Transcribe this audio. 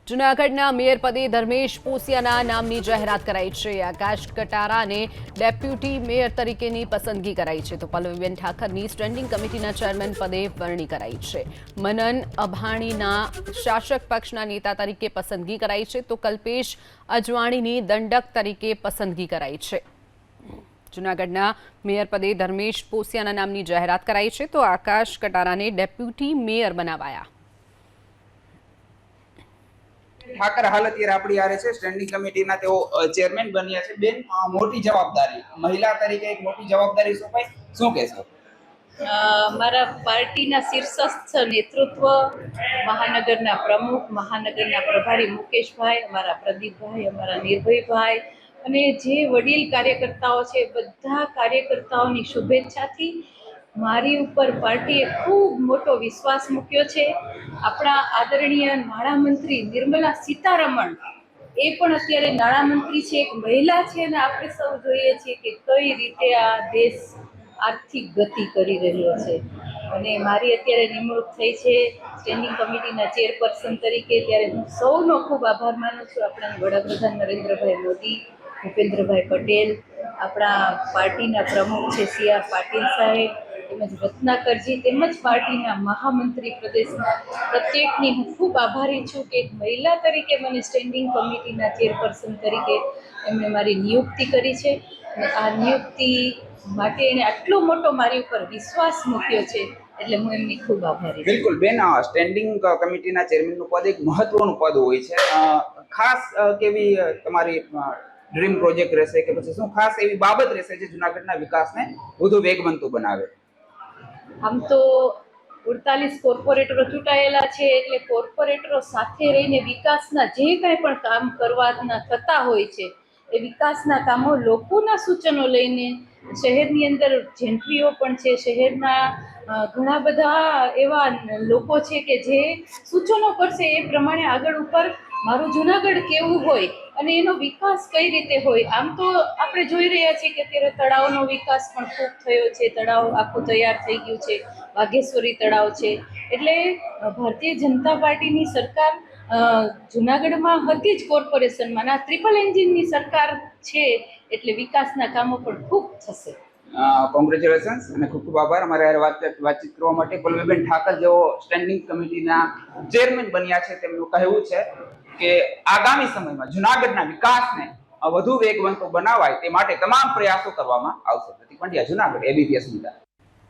જૂનાગઢના મેયર પદે ધર્મેશ પોસિયાના નામની જાહેરાત કરાઈ છે। આકાશ કટારાને ડેપ્યુટી મેયર તરીકેની પસંદગી કરાઈ છે, તો પલ્લવીબેન ઠાકરની સ્ટેન્ડિંગ કમિટીના ચેરમેન પદે વરણી કરાઈ છે। મનન અભાણીના શાસક પક્ષના નેતા તરીકે પસંદગી કરાઈ છે, તો કલ્પેશ અજવાણીની દંડક તરીકે પસંદગી કરાઈ છે। જૂનાગઢના મેયર પદે ધર્મેશ પોસિયાના નામની જાહેરાત કરાઈ છે, તો આકાશ કટારાને ડેપ્યુટી મેયર બનાવાયા। ઠાકર હાલ અત્યારે આપણી આરે છે, સ્ટેન્ડિંગ કમિટીના તેઓ ચેરમેન બન્યા છે। બેન, મોટી જવાબદારી, મહિલા તરીકે એક મોટી જવાબદારી સોંપાઈ, શું કહેશો? મારા પાર્ટીના શીર્ષસ્થ નેતૃત્વ, મહાનગરના પ્રમુખ, મહાનગરના પ્રભારી મુકેશભાઈ, અમારા પ્રદીપભાઈ, અમારા નિર્ભયભાઈ અને જે વડીલ કાર્યકર્તાઓ છે, બધા કાર્યકર્તાઓની શુભેચ્છાથી મારી ઉપર પાર્ટીએ ખૂબ મોટો વિશ્વાસ મૂક્યો છે। આપણા આદરણીય નાણામંત્રી નિર્મલા સીતારમણ એ પણ અત્યારે નાણામંત્રી છે, એક મહિલા છે, અને આપણે સૌ જોઈએ છીએ કે કઈ રીતે આ દેશ આર્થિક ગતિ કરી રહ્યો છે। અને મારી અત્યારે નિમણૂક થઈ છે સ્ટેન્ડિંગ કમિટીના ચેરપર્સન તરીકે, ત્યારે હું સૌનો ખૂબ આભાર માનું છું। આપણા વડાપ્રધાન નરેન્દ્રભાઈ મોદી, ભૂપેન્દ્રભાઈ પટેલ, આપણા પાર્ટીના પ્રમુખ છે સી.આર. પાટીલ સાહેબ, તેમજ રત્નાકરજી, તેમજ પાર્ટીના મહામંત્રી પ્રદેશના પ્રત્યેકની હું ખૂબ આભારી છું કે એક મહિલા તરીકે મને સ્ટેન્ડિંગ કમિટીના ચેરપર્સન તરીકે એમણે મારી નિયુક્તિ કરી છે, અને આ નિયુક્તિ માટે એણે આટલો મોટો મારી ઉપર વિશ્વાસ મૂક્યો છે, એટલે હું એમની ખૂબ આભારી છું। બિલકુલ બેન, સ્ટેન્ડિંગ કમિટીના ચેરમેનનું પદ એક મહત્વનું પદ હોય છે। ખાસ કેવી તમારી ડ્રીમ પ્રોજેક્ટ રહેશે કે પછી શું ખાસ એવી બાબત રહેશે જે જૂનાગઢના વિકાસને વધુ વેગવંતુ બનાવે? આમ તો 48 કોર્પોરેટરો ચૂંટાયેલા છે, એટલે કોર્પોરેટરો સાથે રહીને વિકાસના જે કાંઈ પણ કામ કરવાના થતા હોય છે, એ વિકાસના કામો લોકોના સૂચનો લઈને, શહેરની અંદર જેન્ટ્રીઓ પણ છે, શહેરના ઘણા બધા એવા લોકો છે કે જે સૂચનો કરશે એ પ્રમાણે આગળ ઉપર મારું જૂનાગઢ કેવું હોય અને એનો વિકાસ કઈ રીતે હોય। આમ તો આપણે જોઈ રહ્યા છીએ કે અત્યારે તળાવનો વિકાસ પણ ખૂબ થયો છે, તળાવ આખું તૈયાર થઈ ગયું છે, વાઘેશ્વરી તળાવ છે, એટલે ભારતીય જનતા પાર્ટીની સરકાર જૂનાગઢમાં હતી જ કોર્પોરેશનમાં, ના ટ્રિપલ એન્જિનની સરકાર છે, એટલે વિકાસના કામો પણ ખૂબ થશે। કોંગ્રેચ્યુલેશન્સ અને ખૂબ ખૂબ આભાર અમારે યાર વાતચીત કરવા માટે। પલ્લવીબેન ઠાકર જેઓ સ્ટેન્ડિંગ કમિટીના ચેરમેન બન્યા છે, તેમનું કહેવું છે કે આગામી સમયમાં જૂનાગઢના વિકાસને વધુ વેગવંતો બનાવાય તે માટે તમામ પ્રયાસો કરવામાં આવશે। પ્રતિક પંડ્યા, જૂનાગઢ, ABP અસ્મિતા।